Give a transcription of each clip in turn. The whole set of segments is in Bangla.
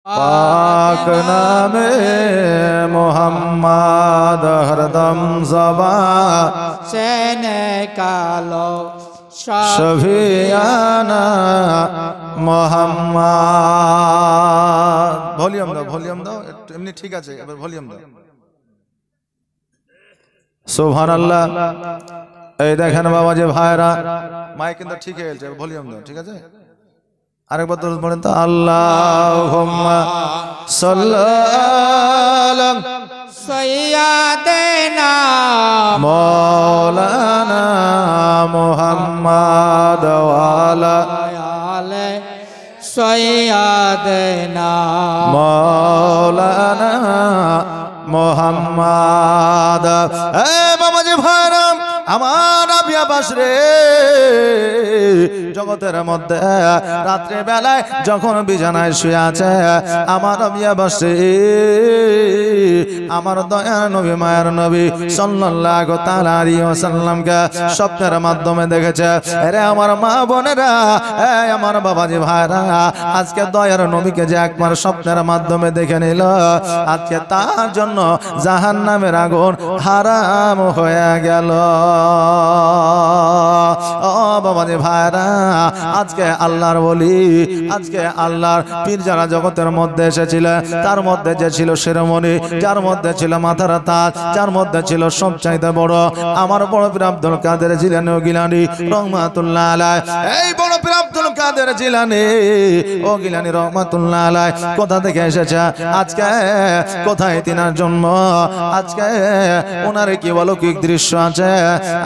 पाक नामे मोहम्मद हरदम ज़बान से निकालो शफियाना मोहम्मद। ভলিউম দাও এমনি ঠিক আছে, এবার ভলিউম দাও। সুবহানাল্লাহ। এই দেখেন বাবা যে ভাইরা মাইক কিন্তু ঠিক হয়ে গেছে, ভলিউম দাও, ঠিক আছে। আরেকবার তো বলেন তো, আল্লাহুম্মা সাল্লি सैयदना मौलाना मुहम्मद वाला आले सैयदना मौलाना मुहम्मद। ए बाबा जी भाईराम আমার আবিয়া বাসরে জগতের মধ্যে রাত্রে বেলায় যখন বিছানায় শুয়ে আছে আমার আবিয়া বাসরে আমার দয়ার নবী মায়ের নবী সাল্লাল্লাহু তাআলা আলাইহি ওয়াসাল্লামকে স্বপ্নের মাধ্যমে দেখেছে। আরে আমার মা বোনেরা, আমার বাবাজি ভাইরা, আজকে দয়ার নবীকে যে একবার স্বপ্নের মাধ্যমে দেখে নিল, আজকে তার জন্য জাহান্নামের আগুন হারাম হয়ে গেল। ও বাবাজি ভাইরা, আজকে আল্লাহর ওলি, আজকে আল্লাহর পীর যারা জগতের মধ্যে এসেছিল, তার মধ্যে যে ছিল শিরোমণি, যার মধ্যে ছিল মাথার তাজ, যার মধ্যে ছিল সবচাইতে বড় আমার বড় পীর আব্দুল কাদের জিলানী ও গিলানী রহমাতুল্লাহ আলাইহি। এই বড় পীর আব্দুল কাদের জিলানী ও গিলানী রহমাতুল্লাহ আলাইহি কোথা থেকে এসেছে, আজকে কোথায় তিনার জন্ম, আজকে ওনার কি অলৌকিক দৃশ্য আছে,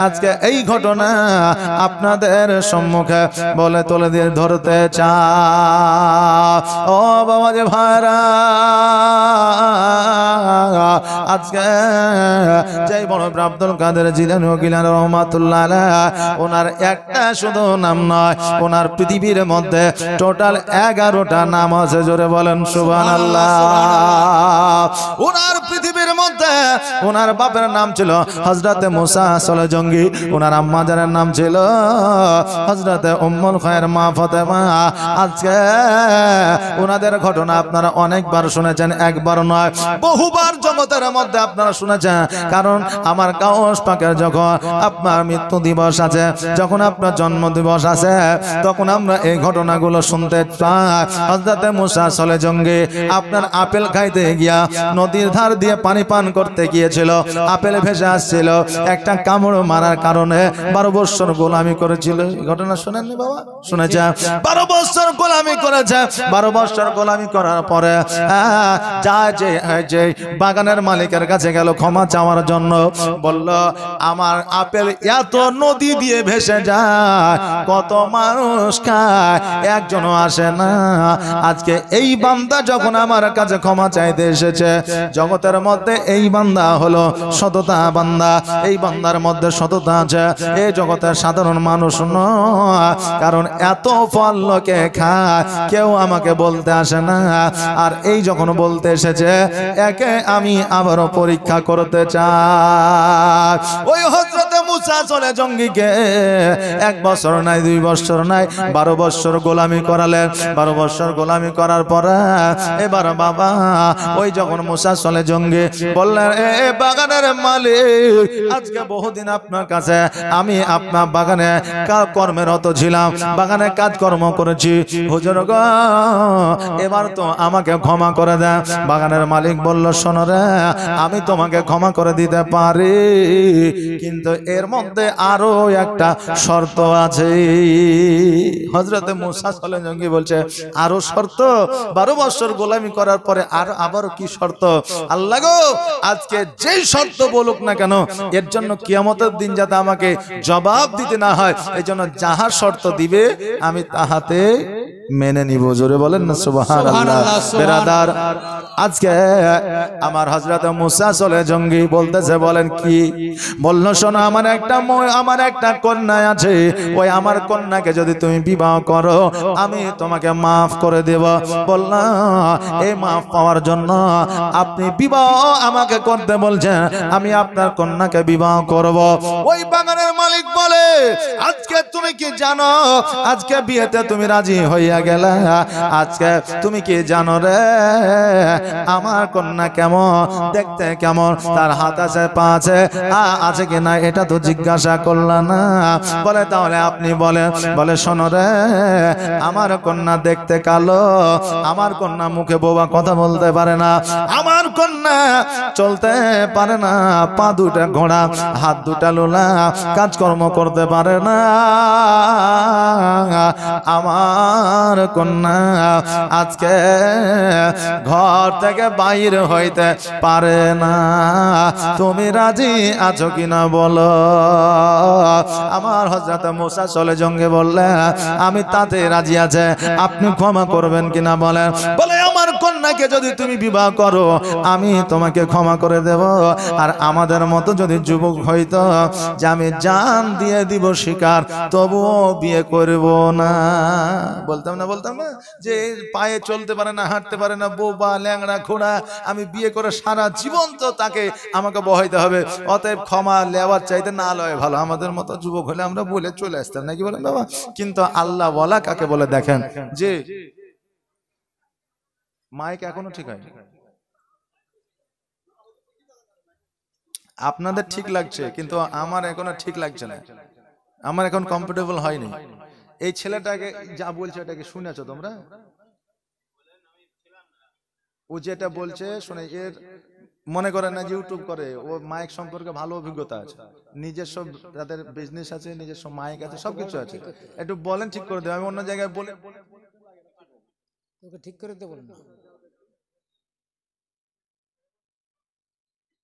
আজকে এই ঘটনা আপনাদের সম্মুখে বলে তুলে দিয়ে ধরতে চাই। ও বাবা যে ভাইরা, আজকে যেই বড় আব্দুল কাদের জিলানী ও গিলানী রহমাতুল্লাহ আলাইহি, ওনার একটা শুধু নাম নয়, ওনার পৃথিবীর মধ্যে টোটাল 11টা নাম আছে। জোরে বলেন সুবহানাল্লাহ। ওনার পৃথিবীর মধ্যে ওনার বাপের নাম ছিল হযরতে মুসা আসলে জঙ্গি, ওনার আম্মা জানের নাম ছিল হযরতে উম্মুল খায়র মা ফাতেমা। আজকে ওনাদের ঘটনা আপনারা অনেকবার শুনেছেন, একবার নয় বহুবার জগতের মধ্যে আপনারা শুনেছেন। কারণ আমার গাউস পাকের যখন আপনার মৃত্যু দিবস আছে, যখন আপনার জন্ম দিবস আছে, তখন আমরা এই ঘটনাগুলো শুনতে পাই। হযরতে মুসা আসলে জঙ্গি আপনার আপেল খাইতে গিয়া নদীর ধার দিয়ে পানি পান করতে গিয়েছিল, আপেল ভেসে আসছিল, একটা কামড় মারার কারণে 12 বছর গোলামি করেছিল। ঘটনা শুনেননি বাবা? শুনেছে? 12 বছর গোলামি করেছে। 12 বছর গোলামি করার পরে যে বাগানের মালিকের কাছে গেল ক্ষমা চাওয়ার জন্য, বলল আমার আপেল এত নদী দিয়ে ভেসে যায়, কত মানুষ খায়, একজনও আসে না। আজকে এই বান্দা যখন আমার কাছে ক্ষমা চাইতে এসেছে, জগতের মধ্যে এই বান্দা হলো সততা বান্দা, এই বান্দার মধ্যে সততা আছে, এই জগতের সাধারণ মানুষ নয়। কারণ এত ফল লোকে খায়, কেউ আমাকে বলতে আসে না। আর এই যখন বলতে এসেছে, একে আমি আবারও পরীক্ষা করতে চাই। ওই হযরতে মুসা চলে জঙ্গিকে 1 বছর নাই, 2 বছর নাই, 12 বছর গোলামি করালেন। 12 বছর গোলামি করার পরে এবার বাবা ওই যখন মুসা চলে জঙ্গি বললেন, এ বাগানের মালিক, আজকে বহুদিন আপনার কাছে আমি আপনার বাগানে কর্মরত ছিলাম, বাগানে কাজকর্ম করেছি, হুজুর গো এবার তো আমাকে ক্ষমা করে দেন। বাগানের মালিক বলল, শোনো রে, আমি তোমাকে ক্ষমা করে দিতে পারি, কিন্তু এর মধ্যে আরো একটা শর্ত আছে। হযরতে মুসা চলে জঙ্গি বলছে, আরো শর্ত? 12 বছর গোলামি করার পরে আর আবারও কি শর্ত? আল্লাহ গো, আজকে যেই শর্ত বলুক না কেন, এর জন্য কিয়ামতের দিন যাতে আমাকে জবাব দিতে না হয়, এই জন্য যাহা শর্ত দিবে আমি তাহাতে মেনে নিব। জোরে বলেন না সুবহানাল্লাহ। বেরাদার, আজকে আমার হযরত মুসা চলে জঙ্গি বলতেছে, বলেন কি? বলল, শোনো, আমার একটা কন্যা আছে, ওই আমার কন্যাকে যদি তুমি বিবাহ করো, আমি তোমাকে মাফ করে দেব। বললাম, এই মাফ পাওয়ার জন্য আপনি বিবাহ আমাকে করতে বলছেন, আমি আপনার কন্যাকে বিবাহ করব। ওই বাগানের মালিক বলে, আজকে তুমি কি জানো, আজকে বিয়েতে তুমি রাজি হইয়া হইয়া গেলে আজকে তুমি কি জানো রে আমার কন্যা কেমন দেখতে, কেমন তার হাত আছে পা আছে আছে কিনা এটা তো জিজ্ঞাসা করলা না। বলে তাহলে আপনি বলেন, বলে শোনো রে আমার কন্যা দেখতে কালো, আমার কন্যা মুখে বোবা কথা বলতে পারে না, আমার কন্যা চলতে পারে না, পা দুটা ঘোড়া হাত দুটা লোলা কাজকর্ম করতে পারে না, আমার কন্যা আজকে ঘর থেকে বাইরে হইতে পারে না। তুমি রাজি আছো কিনা বলো। আমার হযরত মুসা চলে জঙ্গে বললে আমি তাতে রাজি আছে, আপনি ক্ষমা করবেন কিনা বলেন। বলে আমার কন্যাকে যদি তুমি বিবাহ করো আমি তোমাকে ক্ষমা করে দেব, আর আমাদের মতো যদি যুবক হইতো যে আমি জান দিয়ে দিব শিকার তবুও বিয়ে করব না। বলতাম না যে পায়ে চলতে পারে না, হাঁটতে পারে না, বোবা ল্যাংড়া খোড়া, আমি বিয়ে করে সারা জীবন তো তাকে আমাকে বহাইতে হবে, অতএব ক্ষমা লেওয়ার চাইতে না লয় ভালো। আমাদের মতো যুবক হলে আমরা বলে চলে আসতাম নাকি বলেন বাবা। কিন্তু আল্লাহ ওয়ালা কাকে বলে দেখেন, যে মাইক এখনো ঠিক হয় আপনাদের ঠিক লাগছে কিন্তু আমার এখনো ঠিক লাগছে না, আমার এখন কমফোর্টেবল হয়নি। এই ছেলেটাকে যা বলছে এটাকে শুনেছো তোমরা? ও যেটা বলছে শুনে, এর মনে করে না যে ইউটিউব করে, ও মাইক সম্পর্কে ভালো অভিজ্ঞতা আছে, নিজস্ব তাদের বিজনেস আছে, নিজস্ব মাইক আছে, সবকিছু আছে। একটু বলেন ঠিক করে দেবে, আমি অন্য জায়গায় বলে তোকে ঠিক করে দেব না।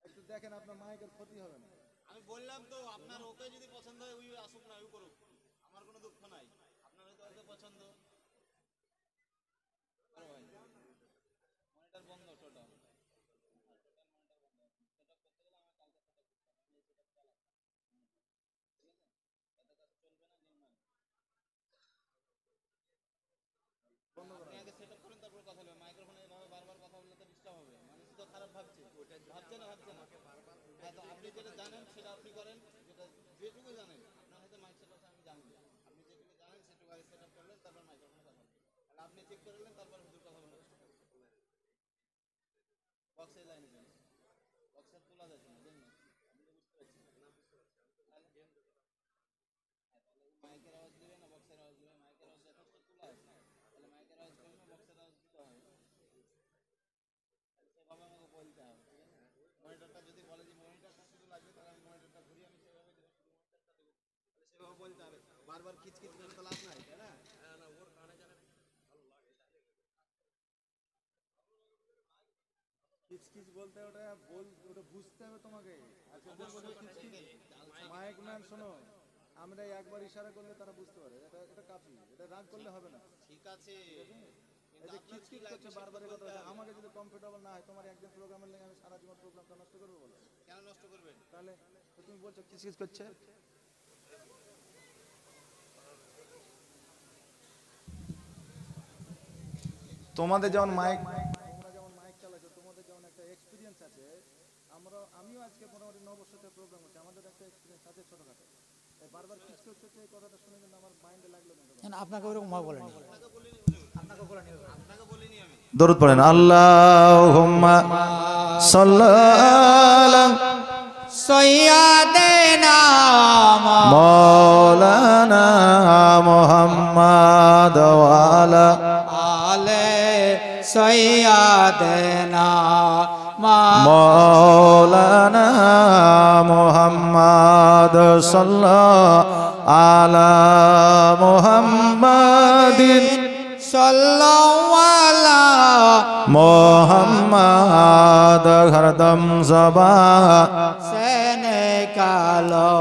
একটু দেখেন আপনার মাইকের ক্ষতি হবে না। আমি বললাম তো আপনার ওকে যদি পছন্দ হয় ওই আসুক না, ওই করুক, আমার কোনো দুঃখ নাই। আপনার হয়তো ওকে পছন্দ। মনিটর বন্ধ টোটাল। আপনি আগে সেট আপ করেন তারপর কথা বলবেন। মাইক্রোফোনে এভাবে বারবার কথা বললে তো ডিস্টার্ব হবে, মানুষ তো খারাপ ভাবছে। ভাবছে না হ্যাঁ, তো আপনি যেটা জানেন সেটা আপনি করেন, যেটা যেটুকু জানেন। আপনার হয়তো মাইক সেট আছে আমি জানি না, আপনি যেটুকু জানেন সেটুকু আগে সেট আপ করলেন, তারপর মাইক্রোফোনে কথা বলবেন। তাহলে আপনি চেক করলেন, তারপর হুজুর কথা বলবেন। বক্সের লাইনে যান, বক্সের তোলা যাচ্ছে না জানেন, আপনি তো বুঝতে পারছেন না। মাইকের আওয়াজ দিবে না বক্সের আওয়াজ দিবে? মাইকের আওয়াজ যথেষ্ট তোলা আছে, তাহলে মাইকের আওয়াজ করলে বক্সের আওয়াজ দিতে হবে, সেভাবে আমাকে বলতে হবে। মনিটরটা যদি বলে যে মনিটরটা শুধু লাগবে, তাহলে আমি মনিটরটা ঘুরিয়ে আমি সেভাবে দেবো, শুধু মনিটরটা দেবো, তাহলে সেভাবে বলতে হবে। বারবার খিচখিচ করে তো লাভ নাই, তাই না? ওর কানে জানে ভালো লাগে, খিচখিচ বলতে ওটা ওটা বুঝতে হবে তোমাকে। আচ্ছা বলবো মাইক ম্যান শোনো, আমরা একবার ইশারা করলে তারা বুঝতে পারে, এটা কাফি, এটা রাগ করলে হবে না। ঠিক আছে। এই যে খিচখিচ করছে বারবার কথা বলছে, আমাকে যদি কমফোর্টেবল না হয়, তোমার একদিন প্রোগ্রামের লেগে আমি সারা জীবন প্রোগ্রামটা নষ্ট করবো বলো? কেন নষ্ট করবেন? তাহলে তো তুমি বলছো খিচখিচ করছে। তোমাদের যেমন মাইক, তোমরা যেমন মাইক চালাচ্ছো, তোমাদের যেমন একটা এক্সপিরিয়েন্স আছে, আমিও আজকে মোটামুটি 9 বছর থেকে প্রোগ্রাম হচ্ছে, আমাদের একটা এক্সপিরিয়েন্স আছে ছোটখাটো। বারবার খিচখিচ করছে এই কথাটা শুনে কিন্তু আমার মাইন্ডে লাগলো না। আপনাকে ওরকম ভাবে বলেনি, আপনাকে বলেনি, আপনাকে বলিনি আমি। দরুদ পড়েন, আল্লাহুম্মা সাল্লাল্লাহু সৈয়দেনা মাওলানা মুহাম্মাদ ওয়া আলা আলে সৈয়দেনা মাওলানা মুহাম্মাদ সাল্লাল্লাহু আলা মুহাম্মাদিন সাল্লাল্লাহু আলা মোহাম্মদ হরদম জবা সেনে কালো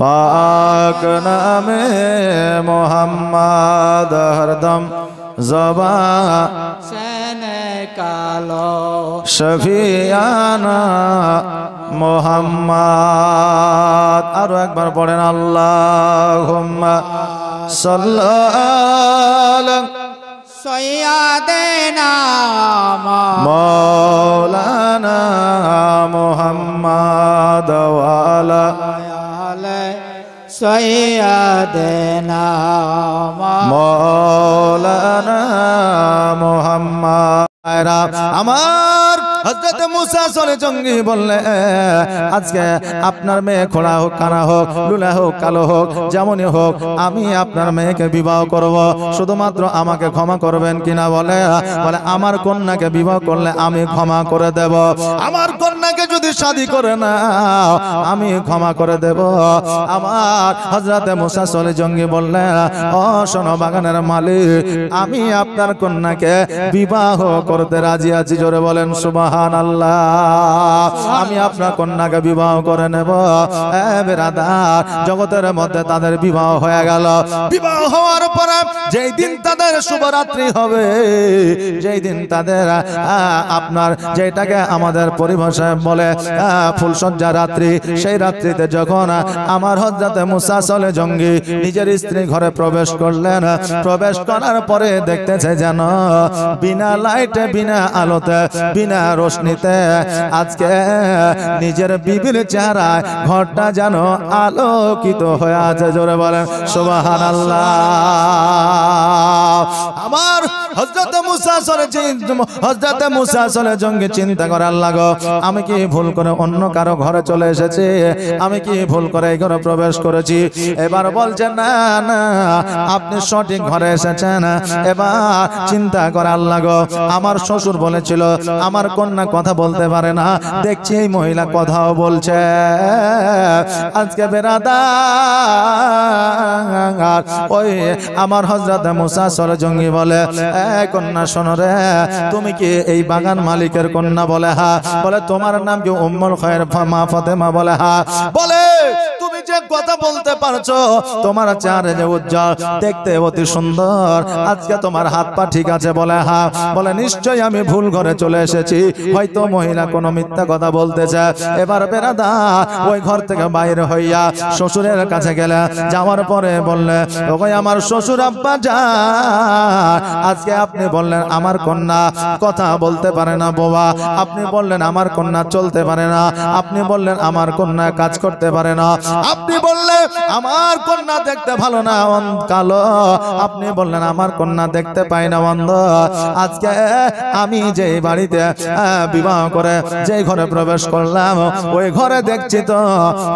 পাক নামে মোহাম্মদ হরদম জবা সেনে কালো শফিয়ানা মোহাম্মদ। আরো একবার পড়েন, আল্লাহুম্মা সাল্লাল্লাহু সৈয়দেনা মাওলানা মুহাম্মদ ওয়া আলা আলে সৈয়দ سيدنا মৌলানা মুহাম্মদ। আমার হযরত মুসা চলে জঙ্গি বললে আজকে আপনার মেয়ে খোড়া হোক কানা হোক লুলা হোক কালো হোক যেমনই হোক আমি আপনার মেয়েকে বিবাহ করব, শুধুমাত্র আমাকে ক্ষমা করবেন কিনা। বলে আমার কন্যাকে বিবাহ করলে আমি ক্ষমা করে দেব, আমার কন্যাকে যদি শাদী করে না আমি ক্ষমা করে দেব। আমার হযরত মুসা চলে জঙ্গি বললে ও শোনো বাগানের মালিক, আমি আপনার কন্যাকে বিবাহ করতে রাজি আছি। জোরে বলেন সুবহানাল্লাহ। আমি আপনার কন্যাকে বিবাহ করে নেব। বেরাদার জগতের মধ্যে তাদের বিবাহ হয়ে গেল। বিবাহ হওয়ার পরে যেই দিন তাদের শুভরাত্রি হবে, যেই দিন তাদের আপনার যেটাকে আমাদের পরিভাষায় বলে ফুলসজ্জা রাত্রি, সেই রাত্রিতে যখন আমার হযরত মুসা চলে জঙ্গি নিজের স্ত্রী ঘরে প্রবেশ করলেন, প্রবেশ করার পরে দেখতেছে যেন বিনা লাইটে বিনা আলোতে বিনা রোশনিতে আজকে নিজের বিবির চেহারায় ঘরটা যেন আলোকিত হয়ে আছে। জোরে বলেন সুবহানাল্লাহ। আমার হযরত মুসা চলে জঙ্গি চিন্তা করার লাগো, আমি কি ভুল করে অন্য কারো ঘরে চলে এসেছি, আমি কি ভুল করে এই ঘরে প্রবেশ করেছি। এবার বলছেন না না আপনি সঠিক ঘরে এসেছেন। এবার চিন্তা করার লাগো, আমার শ্বশুর বলেছিল আমার কন্যা কথা বলতে পারে না, দেখছি এই মহিলা কথাও বলছে। আজকে বেরাদার ওই আমার হযরত মুসা চলে জঙ্গি বলে এই কন্যা শোনো রে, তুমি কি এই বাগান মালিকের কন্যা? বলে হ্যাঁ। বলে তোমার নাম কি উম্মুল খায়র মা ফাতেমা? বলে হ্যাঁ। বলে তুমি যে কথা বলতে পারছো, তোমার চেহারা যে উজ্জ্বল, দেখতে অতি সুন্দর, আজকে তোমার হাত পা ঠিক আছে? বলে হ্যাঁ। বলে নিশ্চয়ই আমি ভুল ঘরে চলে এসেছি, হয়তো মহিলা কোনো মিথ্যা কথা বলতেছে। এবার বেরাদা ওই ঘর থেকে বাইরে হইয়া শ্বশুরের কাছে গেলে, যাওয়ার পরে বললে ওই আমার শ্বশুর আব্বা যান, আজকে আপনি বললেন আমার কন্যা কথা বলতে পারে না বাবা, আপনি বললেন আমার কন্যা চলতে পারে না, আপনি বললেন আমার কন্যা কাজ করতে পারে না, আপনি বললেন আমার কন্যা দেখতে ভালো না কালো, আপনি বললেন আমার কন্যা দেখতে পায় না অন্ধ। আজকে আমি যে বাড়িতে বিবাহ করে যে ঘরে প্রবেশ করলাম, ওই ঘরে দেখছি তো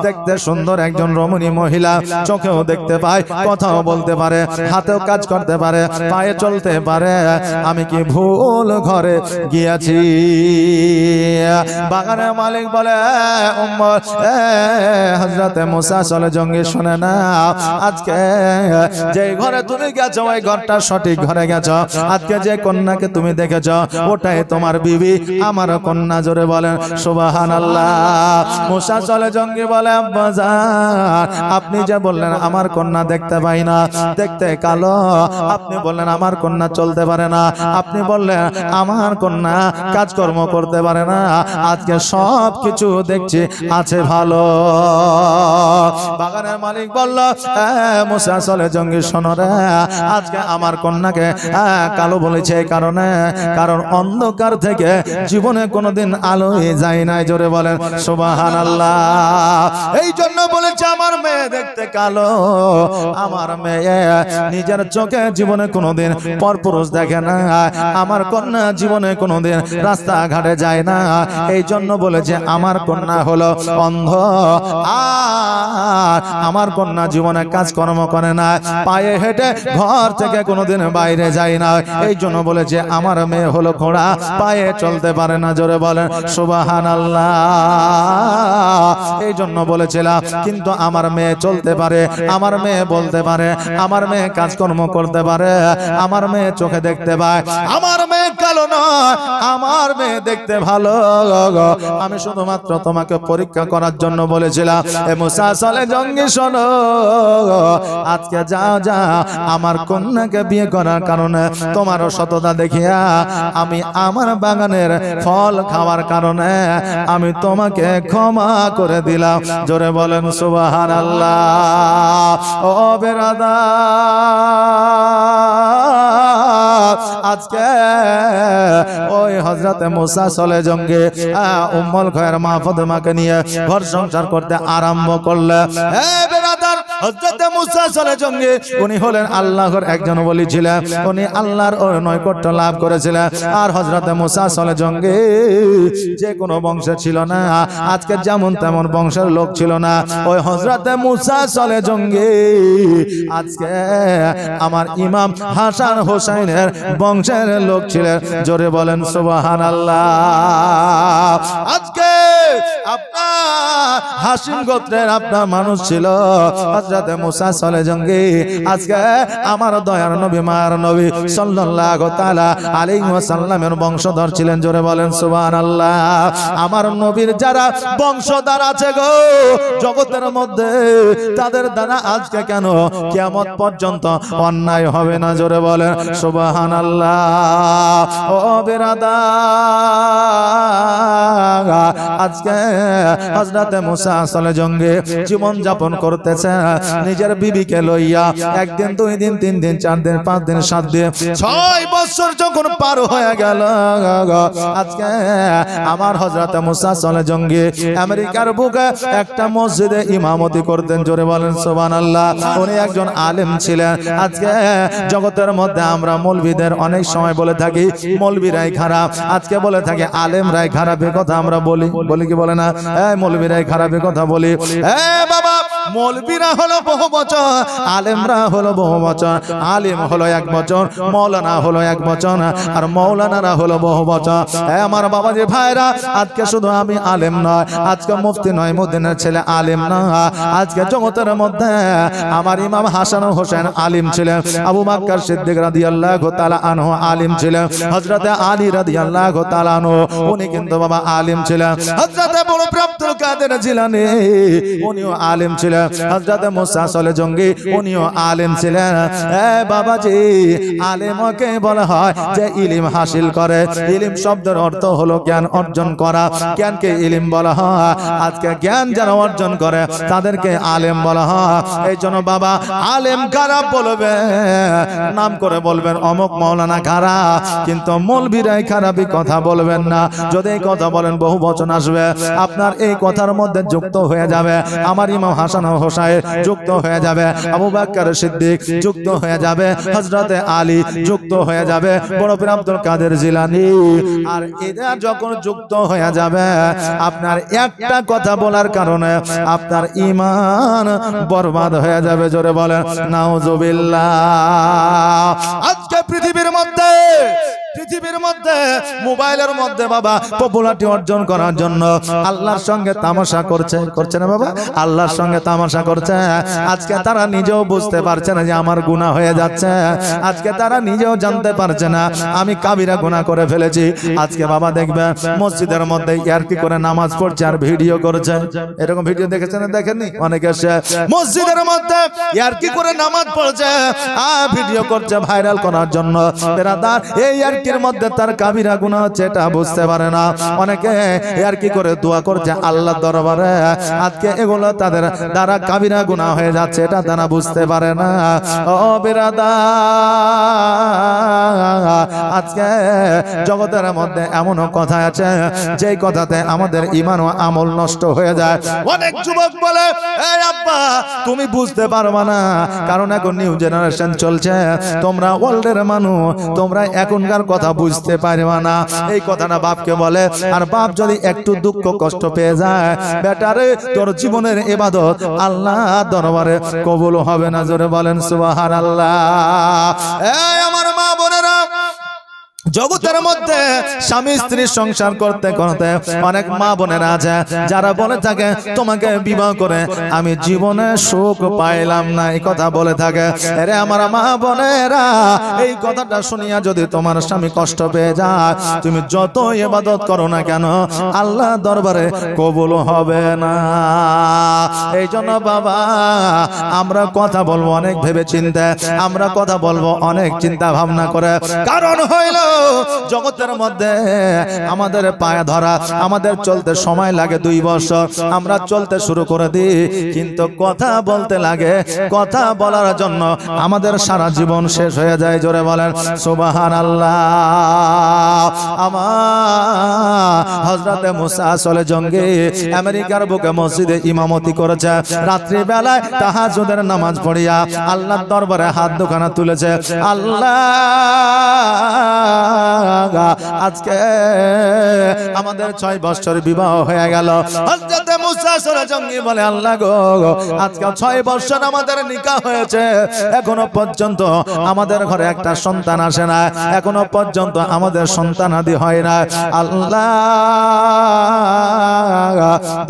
দেখতে সুন্দর একজন রমণী মহিলা, চোখেও দেখতে পায়, কথাও বলতে পারে, হাতেও কাজ করতে পারে, পায়ে চলতে পারে। আমি কি ভুল ঘরে গিয়েছি? বাগানের মালিক বলে হযরত মুসা চলে জঙ্গি শুনে না, আজকে যে ঘরে তুমি গেছো ওই ঘরটা সঠিক ঘরে গেছো। আজকে যে কন্যাকে তুমি দেখেছো ওটাই তোমার বিবি, আমার কন্যা। জোরে বলেন সুবহানাল্লাহ। মুসা চলে জঙ্গি বলে আব্বাজান, আপনি যে বললেন আমার কন্যা দেখতে পাই না, দেখতে কালো, আপনি বললেন আমার কন্যা চলতে পারে না, আপনি বললেন আমার কন্যা কাজকর্ম করতে পারে না, আজকে সব কিছু দেখছি আছে ভালো। বাগানের মালিক বলল মুসা চলে জঙ্গি শোনো রে, আজকে আমার কন্যাকে কালো বলেছে এই কারণে, কারণ অন্ধকার থেকে জীবনে কোনোদিন আলোয় যায় নাই। জোরে বলেন সুবহানাল্লাহ। এই জন্য বলেছে আমার মেয়ে দেখতে কালো, আমার মেয়ে নিজের চোখে জীবনে কোনোদিন পরপুরুষ দেখে না, আমার কন্যা জীবনে কোনোদিন রাস্তাঘাটে যায় না, এই জন্য বলেছে আমার কন্যা হলো অন্ধ, আর আমার কন্যা জীবনে কাজকর্ম করে না, পায়ে হেঁটে ঘর থেকে কোনোদিন বাইরে যায় না, এই জন্য বলেছে আমার মেয়ে হলো ঘোড়া, পায়ে চলতে পারে না। জোরে বলেন সুবহানাল্লাহ। এই জন্য বলেছিলাম কিন্তু আমার মেয়ে চলতে পারে, আমার মেয়ে বলতে পারে, আমার মেয়ে কাজকর্ম করতে পারে, আমার মেয়ে চোখে দেখতে পায়, আমার মেয়ে কালো নয়, আমার মেয়ে দেখতে ভালো। আমি শুধুমাত্র তোমাকে পরীক্ষা করার জন্য বলেছিলাম। এ মুসা চলে জঙ্গি শোনো, আজকে যাও যা আমার কন্যাকে বিয়ে করার কারণে তোমারও সততা দেখিয়া আমি আমার বাগানের ফল খাওয়ার কারণে আমি তোমাকে ক্ষমা করে দিলাম। জোরে বলেন সুবহানাল্লাহ। ও বেরাদার, আজকে ওই হযরতে মুসা চলে জঙ্গি উম্মুল খায়র মা ফাতেমাকে নিয়ে ঘর সংসার করতে আরম্ভ করলে। হে বেরাদার, হযরতে মুসা সালে জঙ্গে উনি হলেন আল্লাহর একজন ওলি ছিলেন, উনি আল্লাহর নৈকট্য লাভ করেছিলেন। আর হযরতে মুসা সালে জঙ্গে যে কোনো বংশে ছিল না, আজকে যেমন তেমন বংশের লোক ছিল না। ওই হযরতে মুসা সালে জঙ্গে আজকে আমার ইমাম হাসান হোসেনের বংশের লোক ছিলেন। জোরে বলেন সুবহানাল্লাহ। আজকে আপনার হাসিম গোত্রের আপনার মানুষ ছিল হযরতে মুসা সালে জঙ্গি। আজকে আমার দয়ার নবী মায়ার নবী সাল্লাল্লাহু তাআলা আলাইহি ওয়াসাল্লামের বংশধর ছিলেন। জোরে বলেন সুবহানাল্লাহ। আমার নবীর যারা বংশধর আছে গো জগতের মধ্যে, তাদের দ্বারা আজকে কেন কিয়ামত পর্যন্ত অন্যায় হবে না। জোরে বলেন সুবহানাল্লাহ। ও বিরাদার, আজকে হযরতে মুসা সালে জঙ্গে জীবন যাপন করতেছে নিজের বিবিকে লইয়া। একদিন, 2 দিন, 3 দিন, 4 দিন, 5 দিন, 7 দিন, 6 বছর যখন পার হয়ে গেল, আজকে আমার হযরতে মুসা সালে জঙ্গে আমেরিকার বুকে একটা মসজিদে ইমামতি করতেন। জোরে বলেন সুবহানাল্লাহ। উনি একজন আলেম ছিলেন। আজকে জগতের মধ্যে আমরা মৌলবীদের অনেক সময় বলে থাকি মৌলবীরাই খারাপ, আজকে বলে থাকি আলেমরাই খারাপ। এ কথা আমরা বলি কি বলে না? এই মৌলবীরাই খারাপ, এ কথা বলি। বাবা, মৌলবীরা হলো বহু বচন, আলেমরা হলো বহু বচন। আলেম হলো এক বচন, মৌলানা হলো এক বচন, আর মৌলানারা হলো বহু বচন। আমার বাবাজি ভাইরা, আজকে শুধু আমি আলেম নয়, আজকে মুফতি নয় মদিনার ছেলে আলেম না, আজকে জগতের মধ্যে আমার ইমাম হাসান হোসেন আলিম ছিলেন, আবু বকর সিদ্দিক রাদিয়াল্লাহু তাআলা আনহু আলিম ছিলেন, হযরতে আলী রাদিয়াল্লাহু তাআলা আনহু উনি কিন্তু বাবা আলিম ছিলেন, হযরতে বড় আব্দুল কাদের জিলানী উনিও আলিম ছিলেন, হযরতে মুসা সালে জঙ্গি উনিও আলিম ছিলেন। বাবাজি, আলেমকে বলা হয় যে ইলম হাসিল করে। ইলম শব্দের অর্থ হলো জ্ঞান অর্জন করা, জ্ঞানকে ইলম বলা হয়। আজকে জ্ঞান যারা অর্জন করে তাদেরকে আলেম বলা হয়। এই জন্য বাবা, আলেম কারা বলবে, নাম করে বলবেন অমুক মাওলানা খারাপ, কিন্তু মৌলবীরাই খারাপই কথা বলবেন না। যদি এই কথা বলেন বহু বচন আসবে, আপনার এই কথার মধ্যে যুক্ত হয়ে যাবে আমার ইমাম হাসান হোসেন, যুক্ত হয়ে যাবে আবু বকর সিদ্দিক, যুক্ত হয়ে যাবে হযরতে আলী, যুক্ত হয়ে যাবে বড় পীর আব্দুল কাদের জিলানী। আর এরা যখন যুক্ত হয়ে যাবে, আপনার একটা কথা বলার কারণে আপনার ঈমান বরবাদ হয়ে যাবে। জোরে বলেন নাউজুবিল্লাহ। আজকে পৃথিবীর মধ্যে মোবাইলের মধ্যে বাবা পপুলারিটি অর্জন করার জন্য আল্লাহর সঙ্গে তামাশা করছে না বাবা, আল্লাহর সঙ্গে তামাশা করছে। আজকে তারা নিজেও বুঝতে পারছে না যে আমার গুনাহ হয়ে যাচ্ছে, আজকে তারা নিজেও জানতে পারছে না আমি কাবিরা গুনাহ করে ফেলেছি। আজকে বাবা দেখবে মসজিদের মধ্যে ইয়ারকি করে নামাজ পড়ছে আর ভিডিও করছে। এরকম ভিডিও দেখেছেন না? দেখেননি? অনেকে মসজিদের মধ্যে ইয়ারকি করে নামাজ পড়ছে আর ভিডিও করছে ভাইরাল করার জন্য। বেরাদার, এই ইয়ারকির মধ্যে তার কাবিরা গুনাহ হচ্ছে এটা বুঝতে পারে না। অনেকে ইয়ারকি করে দোয়া করছে আল্লাহর দরবারে, আজকে এগুলো তাদের দ্বারা কাবিরা গুনাহ হয়ে যাচ্ছে, এটা তারা বুঝতে পারে না। ও বেরাদার, আজকে জগতের মধ্যে এমন কথা আছে যেই কথাতে আমাদের ঈমান ও আমল নষ্ট হয়ে যায়। অনেক যুবক বলে, এই আব্বা তুমি বুঝতে পারবা না, কারণ এখন নিউ জেনারেশন চলছে, তোমরা ওয়ার্ল্ডের মানুষ, তোমরা এখনকার কথা বুঝতে পারবা না। এই কথাটা বাপকে বলে, আর বাপ যদি একটু দুঃখ কষ্ট পেয়ে যায়, বেটারে তোর জীবনের ইবাদত আল্লাহ দরবারে কবুল হবে না। জোরে বলেন সুবহানাল্লাহ। এই আমার মা বোনেরা, জগতের মধ্যে স্বামী স্ত্রী সংসার করতে করতে অনেক মা বোনেরা আছে যারা বলে থাকে তোমাকে বিবাহ করে আমি জীবনে সুখ পাইলাম না, এই কথা বলে থাকে। আরে আমার মা বোনেরা, এই কথাটা শুনিয়া যদি তোমার স্বামী কষ্ট পেয়ে যায়, তুমি যত ইবাদত করো না কেন আল্লাহ দরবারে কবুল হবে না। এই জন্য বাবা, আমরা কথা বলবো অনেক ভেবে চিন্তে, আমরা কথা বলবো অনেক চিন্তা ভাবনা করে। কারণ হইল জগতের মধ্যে আমাদের পায়ে ধরা, আমাদের চলতে সময় লাগে 2 বছর, আমরা চলতে শুরু করে দিই, কিন্তু কথা বলতে লাগে, কথা বলার জন্য আমাদের সারা জীবন শেষ হয়ে যায়। জোরে বলেন সুবহানাল্লাহ। আমার হযরতে মুসা চলে জঙ্গে আমেরিকার বুকে মসজিদে ইমামতি করেছে, রাত্রি বেলায় তাহাজ্জুদের নামাজ পড়িয়া আল্লাহর দরবারে হাত দুখানা তুলেছে। আল্লাহ, আজকে আমাদের 6 বছর বিবাহ হয়ে গেল। হযরতে মুসা চলে জঙ্গি বলে, আল্লাহ গো, আজকে 6 বছর আমাদের নিকাহ হয়েছে, এখনো পর্যন্ত আমাদের ঘরে একটা সন্তান আসে না, এখনো পর্যন্ত আমাদের সন্তানাদি হয় না। আল্লাহ,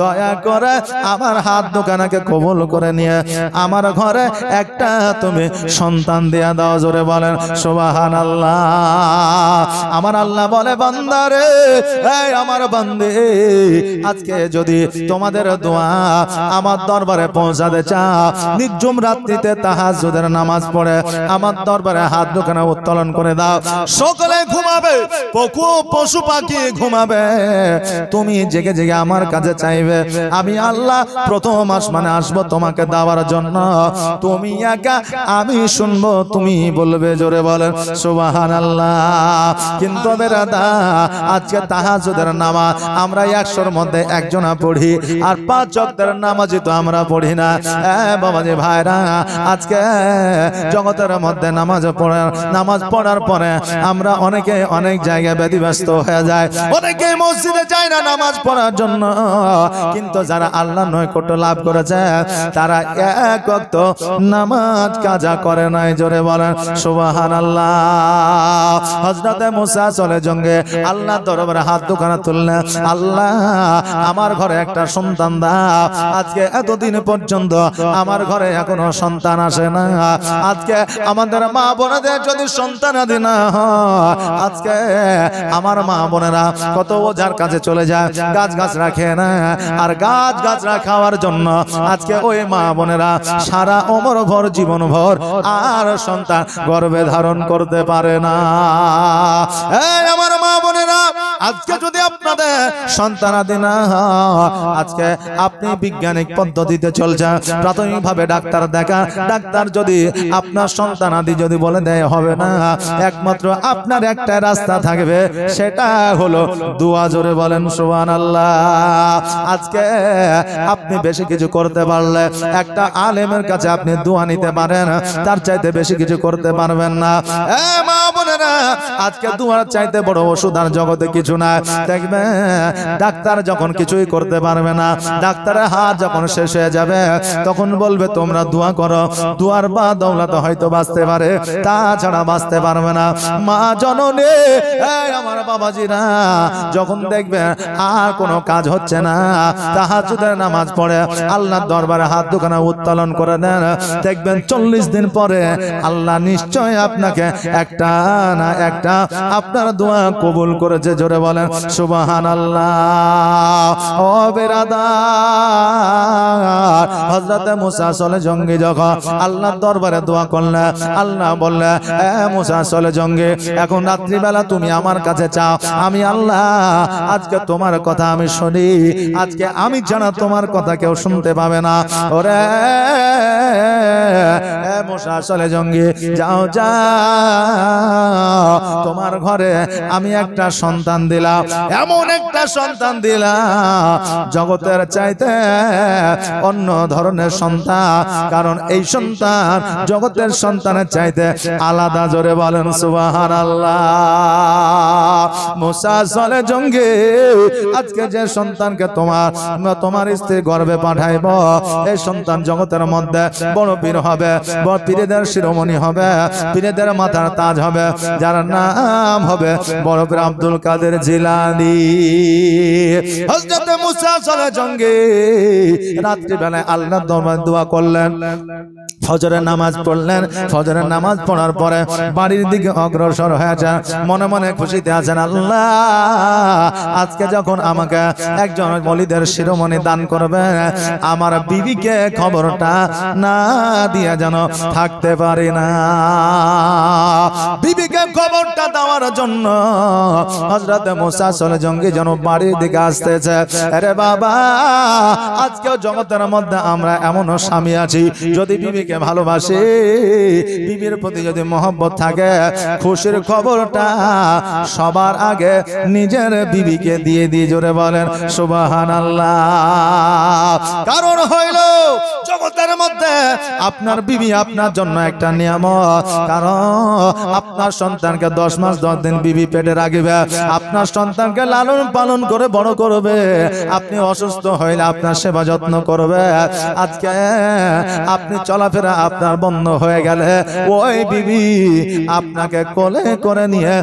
দয়া করে আমার হাত দুখানাকে কবুল করে নিয়ে আমার ঘরে একটা তুমি সন্তান দিয়া দাও। জোরে বলেন সুবহানাল্লাহ। আমার আল্লাহ বলে, বান্দারে, এই আমার বান্দে, আজকে যদি তোমাদের দোয়া আমার দরবারে পৌঁছাতে চাও, নির্জুম রাত্রিতে তাহাজ্জুদের নামাজ পড়ে আমার দরবারে হাত দুখানা উত্তোলন করে দাও। সকলে ঘুমাবে, পশু পাখি ঘুমাবে, তুমি জেগে জেগে আমার কাছে চাইবে, আমি আল্লাহ প্রথম আসমানে আসবো তোমাকে দেওয়ার জন্য, তুমি একা, আমি শুনবো, তুমি বলবে। জোরে বলেন সুবহানাল্লাহ। কিন্তু বেরাদা, আজকে তাহাজ্জুদের নামাজ আমরা 100-র মধ্যে একজনা পড়ি, আর 5 ওয়াক্তের নামাজই তো আমরা পড়ি না। বাবাজি ভাইরা, আজকে জগতের মধ্যে নামাজ পড়ার পরে আমরা অনেকে অনেক জায়গায় ব্যতিব্যস্ত হয়ে যায়, অনেকে মসজিদে যায় না নামাজ পড়ার জন্য, কিন্তু যারা আল্লাহর নৈকট্য লাভ করেছে তারা 1 ওয়াক্ত নামাজ কাজা করে নাই। জোরে বলেন সুবহানাল্লাহ। হযরতে মুসা চলে জঙ্গে আল্লাহর দরবারে হাত দুখানা তুললেন, আল্লাহ আমার ঘরে একটা সন্তান দাও। আজকে এতদিন পর্যন্ত আমার ঘরে এখনো সন্তান আসে না, আজকে আমাদের মা বোনেদের যদি সন্তান আদি না হয়, আজকে আমার মা বোনেরা কত ওঝার কাছে চলে যায়, গাছ গাছ রাখে না, আর গাছ গাছ রাখার জন্য আজকে ওই মা বোনেরা সারা ওমর ভর, জীবন ভর আর সন্তান গর্ভে ধারণ করতে পারে না। এই আমার মা বোনেরা, আজকে যদি আপনাদের সন্তানাদি না হয়, আজকে আপনি বৈজ্ঞানিক পদ্ধতিতে চলছে, প্রাথমিকভাবে ডাক্তার দেখা, ডাক্তার যদি আপনার সন্তানাদি যদি বলে দেয় হবে না, একমাত্র আপনার একটা রাস্তা থাকবে, সেটা হলো দোয়া। জোরে বলেন সুবহানাল্লাহ। আজকে আপনি বেশি কিছু করতে পারলে একটা আলেমের কাছে আপনি দোয়া নিতে পারেন, তার চাইতে বেশি কিছু করতে পারবেন না। মা বোনেরা, আজকে দোয়ার চাইতে বড় ওষুধ আর জগতে কিছু না। দেখবে ডাক্তার যখন কিছুই করতে পারবে না, ডাক্তারের হাত যখন শেষ হয়ে যাবে, তখন বলবে তোমরা দোয়া করো, দোয়ার বা দৌলতে হয়তো বাঁচতে পারে, তাছাড়া বাঁচতে পারবে না। মা জননী, আমার বাবাজিরা, যখন দেখবে আর কোনো কাজ হচ্ছে না, তাহাজ্জুদের নামাজ পড়ে আল্লাহর দরবারে হাত দুখানা উত্তোলন করে দেন, দেখবেন 40 দিন পরে আল্লাহ নিশ্চয় আপনাকে একটা না একটা আপনার দোয়া কবুল করেছে। জোরে বলেন সুবহানাল্লাহ। ও বেরাদার, হযরতে মুসা চলে জঙ্গি যখন আল্লাহর দরবারে দোয়া করলেন, আল্লাহ বললেন, মুসা চলে জঙ্গি, এখন রাত্রিবেলা তুমি আমার কাছে চাও, আমি আল্লাহ আজকে তোমার কথা আমি শুনি, আজকে আমি জানা তোমার কথা কেউ শুনতে পাবে না। ওরে মুসা চলে জঙ্গি, যাও যাও, তোমার ঘরে আমি একটা সন্তান দিলাম, এমন একটা সন্তান দিলাম জগতের চাইতে অন্য ধরনের সন্তান, কারণ এই সন্তান জগতের সন্তানের চাইতে আলাদা। জোরে বলেন সুবহানাল্লাহ। মুসা চলে জঙ্গি, আজকে যে সন্তানকে তোমার স্ত্রী গর্ভে পাঠাইব, এই সন্তান জগতের মধ্যে বড় পীর হবে, বড় পীরদের শিরোমণি হবে, পীরদের মাথার তাজ হবে, যার নাম হবে বড় পীর আব্দুল কাদের জিলানী। হযরত মুসা চলে জঙ্গি রাত্রি বেলায় আল্লাহর দরবারে দোয়া করলেন, ফজরের নামাজ পড়লেন। ফজরের নামাজ পড়ার পরে বাড়ির দিকে অগ্রসর হয়েছে, মনে মনে খুশিতে আছেন, আল্লাহ আজকে যখন আমাকে একজন ওলিদের শিরোমণি দান করবে, আমার বিবিকে খবরটা না দিয়ে যেন থাকতে পারি না। বিবিকে খবরটা দেওয়ার জন্য হযরত মুসা সলে জঙ্গি যেন বাড়ির দিকে আসতেছে। আরে বাবা, আজকেও জগতের মধ্যে আমরা এমনও স্বামী আছি, যদি বিবিকে ভালোবাসি, বিবির প্রতি যদি মহব্বত থাকে, খুশির খবরটা সবার আগে নিজের বিবিকে দিয়ে দিয়ে জোরে বলেন সুবহানাল্লাহ। কারণ হইল জগতের মধ্যে আপনার বিবি আপনার জন্য একটা নিয়ামত। কারণ আপনার সন্তানকে 10 মাস 10 দিন বিবি পেটে রাখবে, আপনার সন্তানকে লালন পালন করে বড় করবে, আপনি অসুস্থ হইলে আপনার সেবা যত্ন করবে। আজকে আপনি চলাফেরা আপনার বন্ধ হয়ে গেলে ওই বিবি আপনাকে কোলে করে নিয়ে